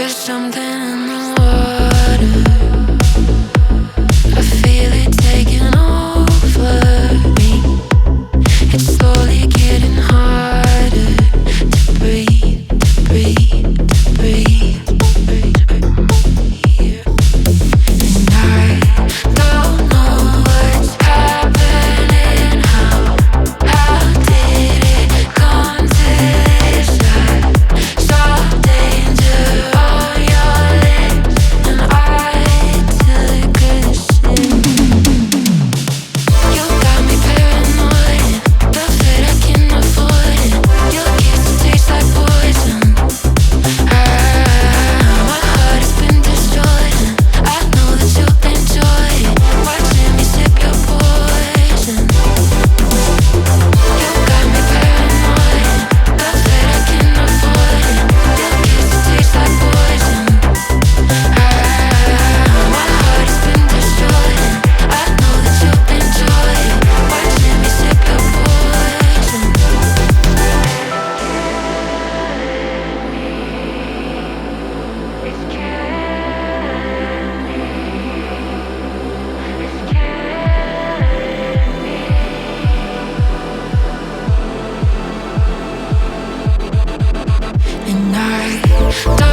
There's something in the water. I feel it taking over me. It's slowly getting harder to breathe, to breathe, to breathe, here. And I don't know what's happening. How did it come to this? I saw danger on your lips, and I took a sip. You got me paranoid, the fit I can't afford it. Your kiss tastes like poison. My heart has been destroyed, and I know that you enjoy it. Watching me sip your poison. You got me paranoid, the fit I can't afford it. Your kiss tastes like poison. My heart has been destroyed, and I know that you enjoy it. Watching me sip your poison. It's killing me. It's killing me. And I don't